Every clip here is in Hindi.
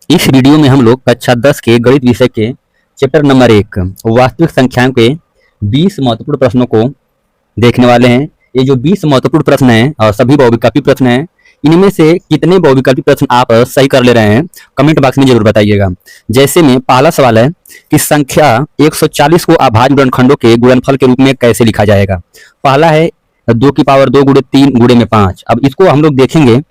इस वीडियो में हम लोग कक्षा 10 के गणित विषय के चैप्टर नंबर 1 वास्तविक संख्याओं के 20 महत्वपूर्ण प्रश्नों को देखने वाले हैं। ये जो 20 महत्वपूर्ण प्रश्न हैं और सभी बहुविकल्पी प्रश्न हैं, इनमें से कितने बहुविकल्पी प्रश्न आप सही कर ले रहे हैं कमेंट बॉक्स में जरूर बताइएगा। जैसे में पहला सवाल है कि संख्या 140 को अभाज्य गुणनखंडों के गुणनफल के रूप में कैसे लिखा जाएगा। पहला है 2 की पावर 2 गुणे 3 गुणे में 5। अब इसको हम लोग देखेंगे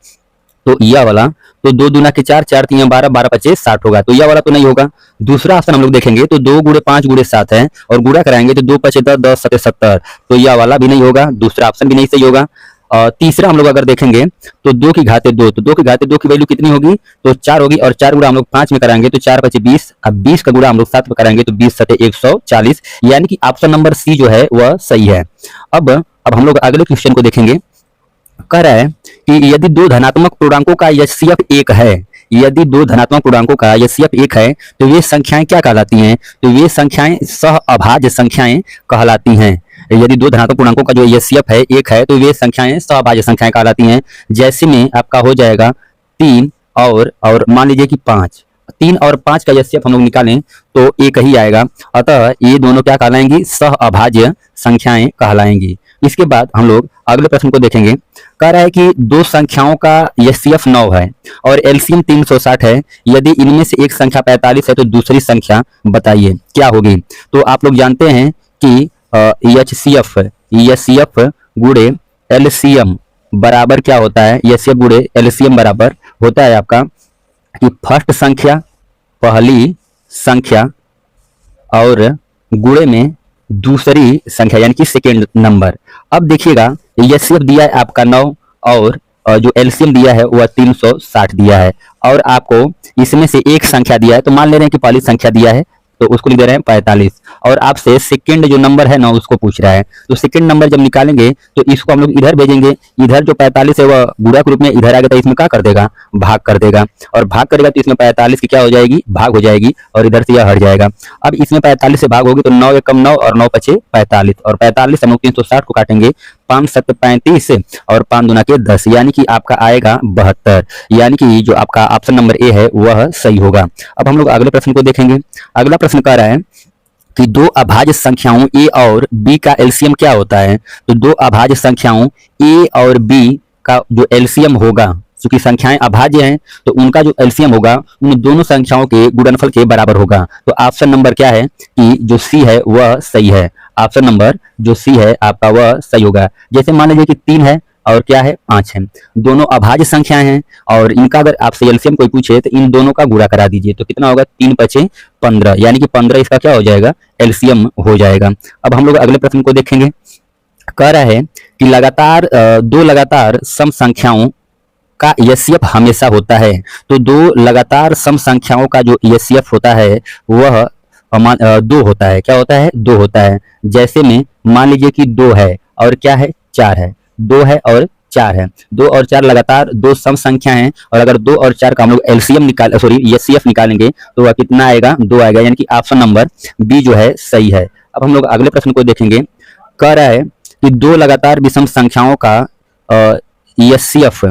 तो यह वाला तो 2 दूना के 4, 4 3 12, 12 25 60 होगा, तो यह वाला तो नहीं होगा। दूसरा ऑप्शन हम लोग देखेंगे तो 2 गुणे 5 गुणे 7 है और गुणा कराएंगे तो 2 5 10, 10 7 70, तो यह वाला भी नहीं होगा, दूसरा ऑप्शन भी नहीं सही होगा। और तीसरा हम लोग अगर देखेंगे तो 2 की घाते 2, तो 2 की घाते 2 की वैल्यू कितनी होगी, तो 4 होगी और 4 गुणा हम लोग 5 में कराएंगे तो 4 5 20, अब 20 का गुणा हम लोग 7 में कराएंगे तो 20 7 140, यानी कि ऑप्शन नंबर सी जो है वह सही है। अब हम लोग अगले क्वेश्चन को देखेंगे। कह रहा है कि यदि दो धनात्मक पूर्णांकों का एचसीएफ 1 है, यदि दो धनात्मक पूर्णांकों का एचसीएफ 1 है तो वे संख्याएं क्या कहलाती हैं, तो वे संख्याएं सहअभाज्य संख्याएं कहलाती हैं। यदि दो धनात्मक पूर्णांकों का जो एचसीएफ है 1 है तो वे संख्याएं सहअभाज्य संख्याएं कहलाती हैं। जैसे में आपका हो जाएगा 3 और मान लीजिए कि 5, 3 और 5 का एचसीएफ हम लोग निकालें तो 1 ही आएगा, अतः ये दोनों क्या कहलाएंगी, सहअभाज्य संख्याएं कहलाएंगी। इसके बाद हम लोग अगले प्रश्न को देखेंगे। कह रहा है कि दो संख्याओं का एचसीएफ 9 है और एलसीएम 360 है, यदि इनमें से एक संख्या 45 है तो दूसरी संख्या बताइए क्या होगी। तो आप लोग जानते हैं कि एचसीएफ गुणे एलसीएम बराबर क्या होता है, एचसीएफ गुणे एलसीएम बराबर होता है आपका कि फर्स्ट संख्या, पहली संख्या और गुणे में दूसरी संख्या यानी कि सेकेंड नंबर। अब देखिएगा एचसीएफ दिया है आपका 9 और जो एलसीएम दिया है वह 360 दिया है और आपको इसमें से एक संख्या दिया है, तो मान ले रहे हैं कि पहली संख्या दिया है तो उसको लिख दे रहे हैं 45 और आपसे सेकंड जो नंबर है ना उसको पूछ रहा है। तो सेकंड नंबर जब निकालेंगे तो इसको हम लोग इधर भेजेंगे, इधर जो 45 है वह गुणा के रूप में इधर आएगा तो इसमें क्या कर देगा, भाग कर देगा और भाग करेगा तो इसमें 45 की क्या हो जाएगी, भाग हो जाएगी और इधर से यह हट जाएगा। अब इसमें 45 से भाग होगी तो 9 एकम 9 और 9 पचे 45 और 45 हम लोग 360 को काटेंगे, 5 7 35 और 5 दूना के 10, यानी कि आपका आएगा 72, यानी कि जो आपका ऑप्शन नंबर ए है वह सही होगा। अब हम लोग अगले प्रश्न को देखेंगे। अगला प्रश्न कह रहा है कि दो अभाज्य संख्याओं ए और बी का एलसीएम क्या होता है। तो दो अभाज्य संख्याओं ए और बी का जो एलसीएम होगा, क्योंकि संख्याएं अभाज्य हैं तो उनका जो एलसीएम होगा उन दोनों संख्याओं के गुणनफल के बराबर होगा। तो ऑप्शन नंबर क्या है कि जो सी है वह सही है, ऑप्शन नंबर जो सी है आपका वह सही होगा। जैसे मान लीजिए कि 3 है और क्या है 5 है, दोनों अभाज्य संख्याएं हैं और इनका अगर आपसे एलसीएम कोई पूछे तो इन दोनों का गुणा करा दीजिए तो कितना होगा, 3 5 15, यानी कि 15 इसका क्या हो जाएगा, एलसीएम हो जाएगा। अब हम लोग अगले प्रश्न को देखेंगे। कह रहा है कि लगातार दो लगातार सम संख्याओं का एचसीएफ हमेशा होता है। तो दो लगातार सम संख्याओं का जो एचसीएफ होता है वह 2 होता है। क्या होता है, 2 होता है। जैसे में मान लीजिए कि 2 है और क्या है 4 है, 2 है और 4 है, 2 और 4 लगातार दो सम संख्या हैं और अगर 2 और 4 का हम लोग एलसीएम एचसीएफ निकालेंगे तो वह कितना आएगा, 2 आएगा, यानी कि ऑप्शन नंबर बी जो है सही है। अब हम लोग अगले प्रश्न को देखेंगे। कह रहा है कि दो लगातार विषम संख्याओं का एचसीएफ,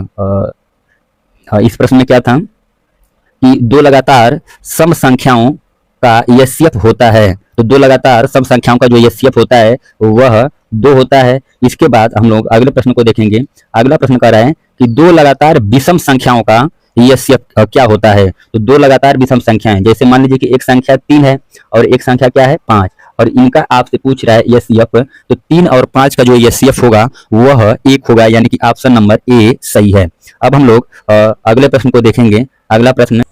इस प्रश्न में क्या था कि दो लगातार सम संख्याओं का एचसीएफ होता है। तो दो लगातार सम संख्याओं का जो एचसीएफ होता है वह 2 होता है। इसके बाद हम लोग अगले प्रश्न को देखेंगे। अगला प्रश्न कह रहा है कि दो लगातार विषम संख्याओं का एचसीएफ क्या होता है। तो दो लगातार विषम संख्याएं, जैसे मान लीजिए कि एक संख्या 3 है और एक संख्या क्या है 5 और इनका आपसे पूछ रहा है एचसीएफ, तो 3 और 5 का जो एचसीएफ होगा वह 1 होगा, यानी कि ऑप्शन नंबर ए सही है। अब हम लोग अगले प्रश्न को देखेंगे। अगला प्रश्न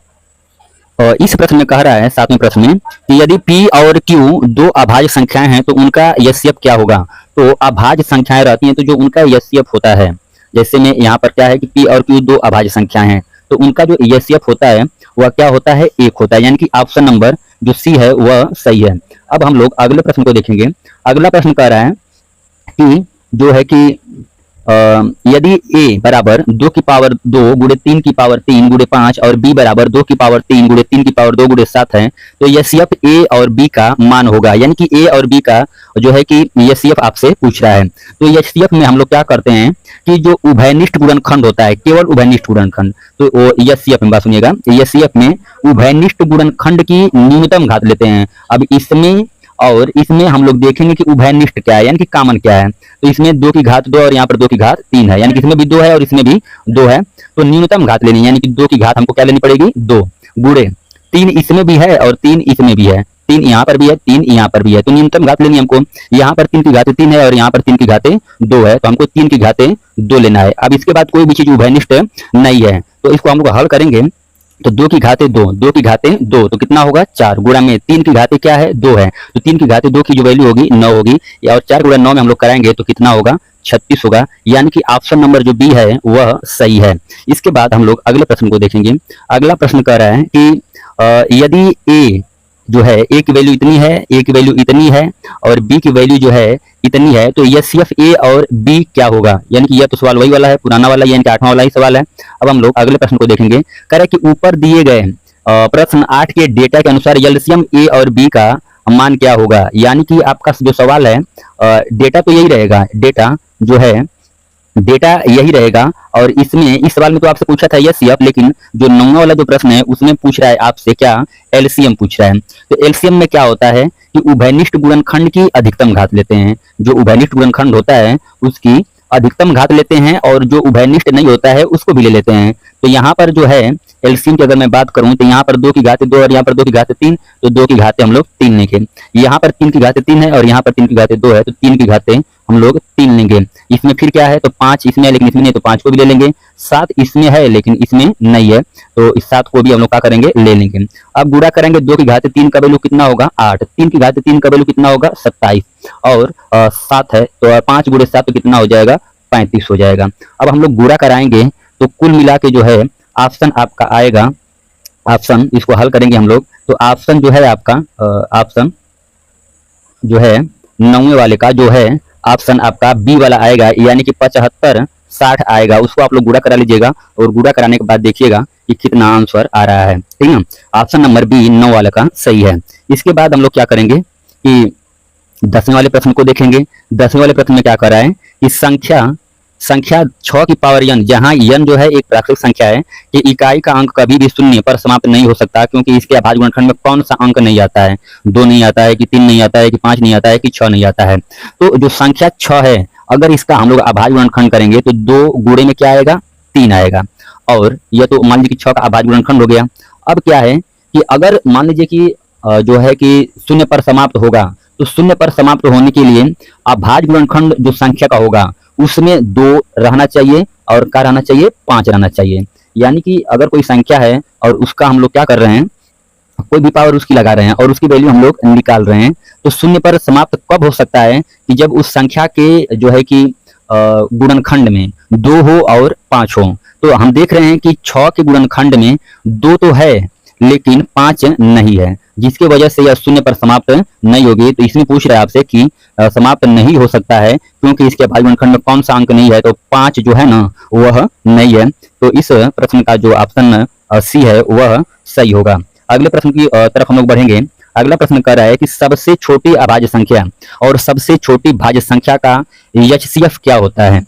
इस प्रश्न में कह रहा है, 7वें प्रश्न में, कि यदि P और Q दो अभाज्य संख्याएं हैं तो उनका एचसीएफ क्या होगा। तो अभाज्य संख्याएं रहती हैं तो जो उनका एचसीएफ होता है, जैसे में यहाँ पर क्या है कि P और Q दो अभाज्य संख्याएं हैं तो उनका जो एचसीएफ होता है वह क्या होता है, 1 होता है, यानी कि ऑप्शन नंबर जो सी है वह सही है। अब हम लोग अगले प्रश्न को देखेंगे। अगला प्रश्न कह रहा है कि जो है कि यदि a बराबर 2 की पावर 2 गुणे 3 की पावर 3 गुणे 5 और b बराबर 2 की पावर 3 गुणे 3 की पावर 2 गुणे 7 है तो एचसीएफ a और b का मान होगा, यानी कि a और b का जो है कि एचसीएफ आपसे पूछ रहा है। तो एचसीएफ में हम लोग क्या करते हैं कि जो उभयनिष्ठ गुणनखंड होता है, केवल उभयनिष्ठ गुणनखंड, तो वो एचसीएफ में बात सुनिएगा, एचसीएफ में उभयनिष्ठ गुणनखंड की न्यूनतम घात लेते हैं। अब इसमें और इसमें हम लोग देखेंगे कि उभयनिष्ठ क्या है, यानी कि कॉमन क्या है। तो इसमें 2 की घात 2 और यहाँ पर 2 की घात 3 है, यानी कि इसमें भी 2 है और इसमें भी 2 है। तो न्यूनतम घात लेनी है, यानी कि 2 की घात हमको क्या लेनी पड़ेगी, 2 गुणे 3 इसमें भी है और 3 इसमें भी है, 3 यहाँ पर भी है, 3 यहाँ पर भी है। तो न्यूनतम घात लेनी है हमको। यहाँ पर 3 की घातें 3 है और यहाँ पर 3 की घातें 2 है, तो हमको 3 की घातें 2 लेना है। अब इसके बाद कोई भी चीज उभयनिष्ठ नहीं है, तो इसको हम लोग हल करेंगे। तो 2 की घातें 2, 2 की घातें 2, तो कितना होगा 4 गुणा में 3 की घातें क्या है 2 है, तो 3 की घातें 2 की जो वैल्यू होगी 9 होगी, और 4 गुणा 9 में हम लोग कराएंगे तो कितना होगा 36 होगा, यानी कि ऑप्शन नंबर जो बी है वह सही है। इसके बाद हम लोग अगले प्रश्न को देखेंगे। अगला प्रश्न कह रहा है कि यदि ए जो है ए की वैल्यू इतनी है, ए की वैल्यू इतनी है और बी की वैल्यू जो है इतनी है, तो एचसीएफ ए और बी क्या होगा। यानी कि यह तो सवाल वही वाला है, पुराना वाला, यानी कि 8वां वाला ही सवाल है। अब हम लोग अगले प्रश्न को देखेंगे। कह रहे हैं कि ऊपर दिए गए प्रश्न 8 के डेटा के अनुसार एलसीएम ए और बी का मान क्या होगा। यानी कि आपका जो सवाल है डेटा तो यही रहेगा, डेटा जो है डेटा यही रहेगा। और इसमें इस सवाल में तो आपसे पूछा था एचसीएफ, लेकिन जो 9वां वाला जो प्रश्न है उसमें पूछ रहा है आपसे क्या, एलसीएम पूछ रहा है। तो एलसीएम में क्या होता है कि उभयनिष्ठ गुणनखंड की अधिकतम घात लेते हैं। जो उभयनिष्ठ गुणनखंड होता है उसकी अधिकतम घात लेते हैं और जो उभयनिष्ठ नहीं होता है उसको भी ले लेते हैं। तो यहाँ पर जो है एलसीएम की अगर मैं बात करूं तो यहाँ पर 2 की घातें 2 और यहाँ पर 2 की घातें 3, तो 2 की घातें हम लोग 3 लेंगे। यहाँ पर 3 की घातें 3 है और यहाँ पर 3 की घातें 2 है, तो 3 की घातें हम लोग 3 लेंगे। इसमें फिर क्या है, तो 5 इसमें है लेकिन इसमें नहीं, तो 5 को भी ले लेंगे। 7 इसमें है लेकिन इसमें नहीं है, तो इस 7 को भी हम लोग क्या करेंगे, ले लेंगे। अब गुणा करेंगे, 2 की घातें 3 का वैल्यू कितना होगा 8, 3 की घातें 3 का वैल्यू कितना होगा 27, और 7 है तो 5 गुणे 7 तो कितना हो जाएगा 35 हो जाएगा। अब हम लोग गुणा कराएंगे तो कुल मिला के जो है ऑप्शन आपका आएगा, ऑप्शन इसको हल करेंगे हम लोग, तो ऑप्शन जो है आपका ऑप्शन जो है 9वें वाले का जो है ऑप्शन आपका बी वाला आएगा, यानी कि 75 60 आएगा। उसको आप लोग गुणा करा लीजिएगा और गुणा कराने के बाद देखिएगा कि कितना आंसर आ रहा है। ठीक है, ऑप्शन नंबर बी 9 वाले का सही है। इसके बाद हम लोग क्या करेंगे कि 10वें वाले प्रश्न को देखेंगे। 10वें वाले प्रश्न में क्या कर रहा है कि संख्या 6 की पावर n, जहां n जो है एक प्राकृतिक संख्या है कि इकाई का अंक कभी भी शून्य पर समाप्त नहीं हो सकता, क्योंकि इसके अभाज्य गुणनखंड में कौन सा अंक नहीं आता है, 2 नहीं आता है कि 3 नहीं आता है कि 5 नहीं आता है कि 6 नहीं आता है। तो जो संख्या 6 है अगर इसका हम लोग अभाज्य गुणनखंड करेंगे तो 2 गुणे में क्या आएगा 3 आएगा, और यह तो मान लीजिए कि 6 का अभाज्य गुणनखंड हो गया। अब क्या है कि अगर मान लीजिए कि जो है कि शून्य पर समाप्त होगा, तो शून्य पर समाप्त होने के लिए अभाज्य गुणनखंड जो संख्या का होगा उसमें 2 रहना चाहिए और क्या रहना चाहिए 5 रहना चाहिए। यानी कि अगर कोई संख्या है और उसका हम लोग क्या कर रहे हैं, कोई भी पावर उसकी लगा रहे हैं और उसकी वैल्यू हम लोग निकाल रहे हैं, तो शून्य पर समाप्त कब हो सकता है कि जब उस संख्या के जो है कि गुणनखंड में 2 हो और 5 हो। तो हम देख रहे हैं कि 6 के गुणनखंड में 2 तो है लेकिन 5 नहीं है, जिसकी वजह से यह शून्य पर समाप्त नहीं होगी। तो इसमें पूछ रहा है आपसे कि समाप्त नहीं हो सकता है क्योंकि इसके अभाज्य गुणनखंड में कौन सा अंक नहीं है, तो 5 जो है ना वह नहीं है। तो इस प्रश्न का जो ऑप्शन सी है वह सही होगा। अगले प्रश्न की तरफ हम लोग बढ़ेंगे। अगला प्रश्न कह रहा है कि सबसे छोटी अभाज्य संख्या और सबसे छोटी भाज्य संख्या का एचसीएफ क्या होता है।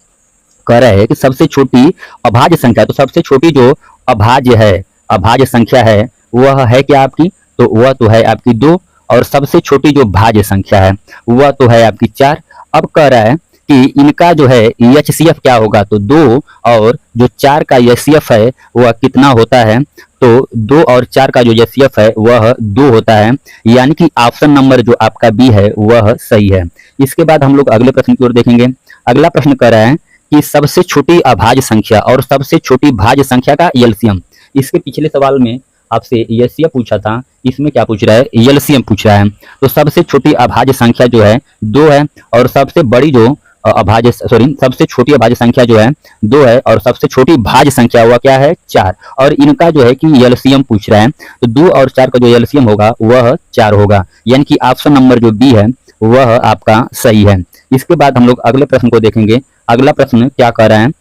कह रहा है कि सबसे छोटी अभाज्य संख्या, तो सबसे छोटी जो अभाज्य है, अभाज्य संख्या है वह है क्या आपकी, तो वह तो है आपकी 2, और सबसे छोटी जो भाज्य संख्या है वह तो है आपकी 4। अब कह रहा है कि इनका जो है एचसीएफ क्या होगा, तो 2 और जो 4 का एचसीएफ है वह कितना होता है, तो 2 और 4 का जो एचसीएफ है वह 2 होता है, यानी कि ऑप्शन नंबर जो आपका बी है वह सही है। इसके बाद हम लोग अगले प्रश्न की ओर देखेंगे। अगला प्रश्न कह रहा है कि सबसे छोटी अभाज्य संख्या और सबसे छोटी भाज्य संख्या का एलसीएम। इसके पिछले सवाल में आपसे एचसीएफ पूछा था, इसमें क्या पूछ रहा है एलसीएम पूछ रहा है। तो सबसे छोटी अभाज्य संख्या जो है 2 है और सबसे बड़ी जो सबसे छोटी अभाज्य संख्या जो है 2 है और सबसे छोटी भाज्य संख्या वह क्या है 4, और इनका जो है कि एलसीएम पूछ रहा है। तो 2 और 4 का जो एलसीएम होगा वह 4 होगा, यानी कि ऑप्शन नंबर जो बी है वह आपका सही है। इसके बाद हम लोग अगले प्रश्न को देखेंगे। अगला प्रश्न क्या कह रहा है,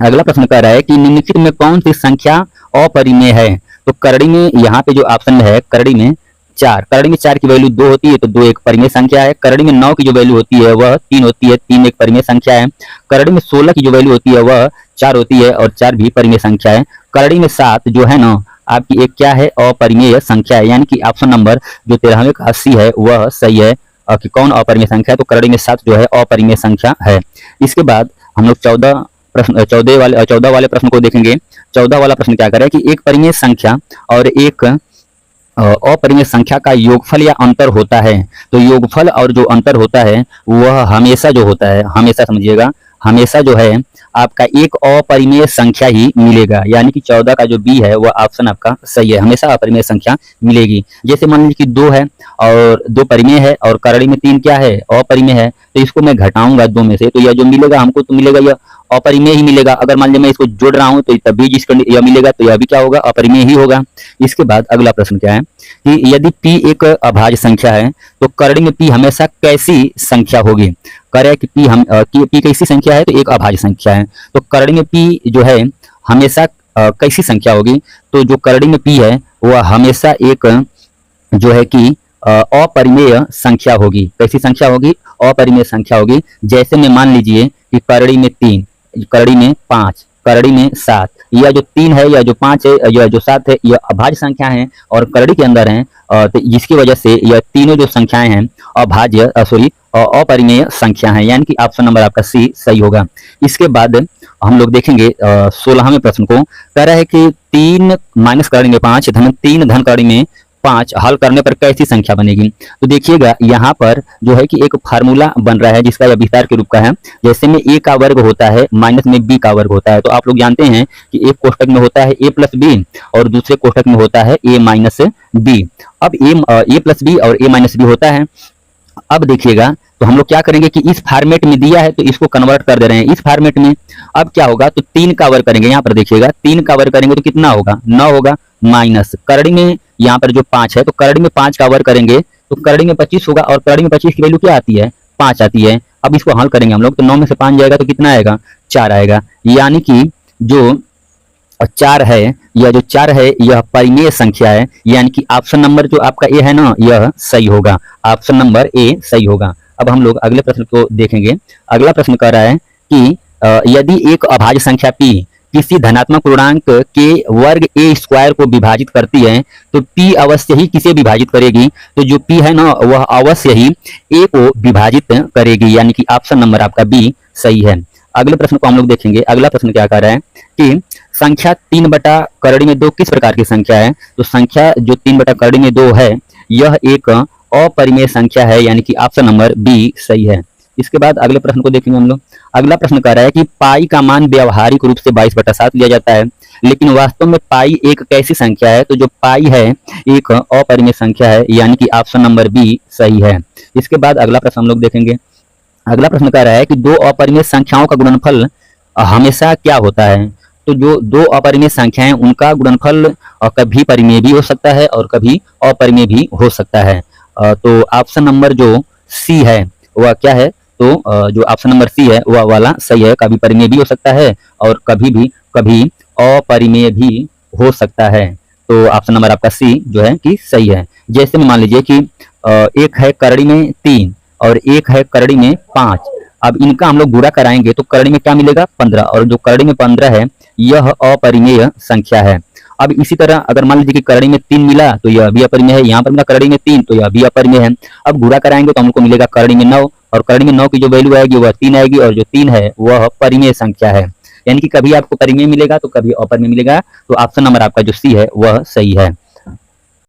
अगला प्रश्न कह रहा है कि निम्नलिखित में कौन सी संख्या अपरिमेय है। तो करड़ी में यहाँ पे जो ऑप्शन है करड़ी में 4, करड़ी में 4 की वैल्यू 2 होती है तो 2 एक परिमेय संख्या है। करड़ी में 9 की जो वैल्यू होती है वह 3 होती है, 3 एक परिमेय संख्या है। करड़ी में 16 की जो वैल्यू होती है वह 4 होती है और 4 भी परिमेय संख्या है। करड़ी में 7 जो है ना आपकी एक क्या है, अपरिमेय संख्या है, यानी कि ऑप्शन नंबर जो 13वें का सी है वह सही है। कि कौन अपरिमेय संख्या है, तो करड़ी में 7 जो है अपरिमेय संख्या है। इसके बाद हम लोग 14 वाले प्रश्न को देखेंगे। 14 वाला प्रश्न क्या करे कि एक परिमेय संख्या और एक अपरिमेय संख्या का योगफल या अंतर होता है। तो योगफल और जो अंतर होता है वह हमेशा जो होता है, हमेशा समझिएगा, हमेशा जो है आपका एक अपरिमेय संख्या ही मिलेगा, यानी कि 14 का जो बी है वह ऑप्शन आपका सही है, हमेशा अपरिमेय संख्या मिलेगी। जैसे मान लीजिए कि 2 है और 2 परिमेय है और करड़ी में 3 क्या है, अपरिमेय है, तो इसको मैं घटाऊंगा 2 में से, तो यह जो मिलेगा हमको तो मिलेगा यह अपरिमेय ही मिलेगा। अगर मान लीजिए मैं इसको जोड़ रहा हूं तो तब भी जिसको यह मिलेगा तो यह भी क्या होगा, अपरिमेय ही होगा। इसके बाद अगला प्रश्न क्या है कि यदि p एक अभाज्य संख्या है तो करड़ी में p हमेशा कैसी संख्या होगी। करे कि p कैसी संख्या है, तो एक अभाज्य संख्या है, तो करड़ी में p जो है हमेशा कैसी संख्या होगी, तो जो करड़ी में p है वह हमेशा एक जो है कि अपरिमेय संख्या होगी। कैसी संख्या होगी, अपरिमेय संख्या होगी। जैसे में मान लीजिए कि करड़ी में 3, करड़ी में 5, करड़ी में 7, यह जो 3 है, यह जो 5 है, यह जो 7 है, यह अभाज्य संख्या है और करड़ी के अंदर है, तो जिसकी वजह से यह तीनों जो संख्याएं हैं अभाज्य अपरिमेय संख्या है, यानी कि ऑप्शन नंबर आपका सी सही होगा। इसके बाद हम लोग देखेंगे 16वें प्रश्न को। कह रहा है कि 3 माइनस करड़ी में 5 धन 3 धन करड़ी में 5 हल करने पर कैसी संख्या बनेगी। तो देखिएगा यहाँ पर जो है कि एक फार्मूला बन रहा है जिसका यह विस्तार के रूप का है। जैसे में a का वर्ग होता है माइनस में b का वर्ग होता है, तो आप लोग जानते हैं कि एक कोष्टक में होता है a प्लस बी और दूसरे कोष्टक में होता है a माइनस बी। अब a प्लस बी और a माइनस बी होता है। अब देखिएगा तो हम लोग क्या करेंगे कि इस फॉर्मेट में दिया है तो इसको कन्वर्ट कर दे रहे हैं इस फॉर्मेट में। अब क्या होगा, तो 3 का वर्ग करेंगे, यहाँ पर देखिएगा 3 का वर्ग करेंगे तो कितना होगा, 9 होगा, माइनस करड़ी में यहाँ पर जो 5 है तो करड़ी में 5 का वर्ग करेंगे तो करड़ी में 25 होगा और करड़ी में 25 की वैल्यू क्या आती है, 5 आती है। अब इसको हल करेंगे हम लोग तो 9 में से 5 जाएगा तो कितना आएगा, 4 आएगा, यानी कि जो 4 है, यह जो 4 है यह परिमेय संख्या है, यानी कि ऑप्शन नंबर जो आपका ए है ना यह सही होगा, ऑप्शन नंबर ए सही होगा। अब हम लोग अगले प्रश्न को देखेंगे। अगला प्रश्न कह रहा है कि यदि एक अभाज्य संख्या p किसी धनात्मक पूर्णांक के वर्ग a स्क्वायर को विभाजित करती है तो p अवश्य ही किसे विभाजित करेगी, तो जो p है ना वह अवश्य ही a को विभाजित करेगी, यानी कि ऑप्शन नंबर आपका बी सही है। अगले प्रश्न को हम लोग देखेंगे। अगला प्रश्न क्या कह रहा है कि संख्या 3 बटा करड़ी में 2 किस प्रकार की संख्या है। तो संख्या जो 3 बटा करड़ी में 2 है यह एक अपरिमेय संख्या है, यानी कि ऑप्शन नंबर बी सही है। इसके बाद अगले प्रश्न को देखेंगे हम लोग। अगला प्रश्न कह रहा है कि पाई का मान व्यावहारिक रूप से 22/7 लिया जाता है, लेकिन वास्तव में पाई एक कैसी संख्या है, तो जो पाई है एक अपरिमेय संख्या है, यानी कि ऑप्शन नंबर बी सही है। इसके बाद अगला प्रश्न हम लोग देखेंगे। अगला प्रश्न कह रहा है कि 2 अपरिमेय संख्याओं का गुणनफल हमेशा क्या होता है। तो जो 2 अपरिमेय संख्याएं उनका गुणनफल कभी परिमेय भी हो सकता है और कभी अपरिमेय भी हो सकता है। तो ऑप्शन नंबर जो सी है वह क्या है, तो जो ऑप्शन नंबर सी है वह वाला सही है, कभी परिमेय भी हो सकता है और कभी अपरिमेय भी हो सकता है। तो ऑप्शन नंबर आपका सी जो है कि सही है। जैसे में मान लीजिए कि एक है करड़ी में 3 और एक है करड़ी में 5, अब इनका हम लोग गुणा कराएंगे तो करड़ी में क्या मिलेगा, 15, और जो करड़ी में 15 है यह अपरिमेय संख्या है। अब इसी तरह अगर मान लीजिए कि करड़ी में 3 मिला तो यह भी अपरिमेय है, यहाँ पर मिला करड़ी में 3 तो यह भी अपरिमेय है। अब गुणा कराएंगे तो हमको मिलेगा करड़ी में 9 और करड़ी में 9 की जो वैल्यू आएगी वह 3 आएगी और जो 3 है वह परिमेय संख्या है, यानी कि कभी आपको परिमेय मिलेगा तो कभी अपरिमेय मिलेगा। तो ऑप्शन नंबर आपका जो सी है वह सही है।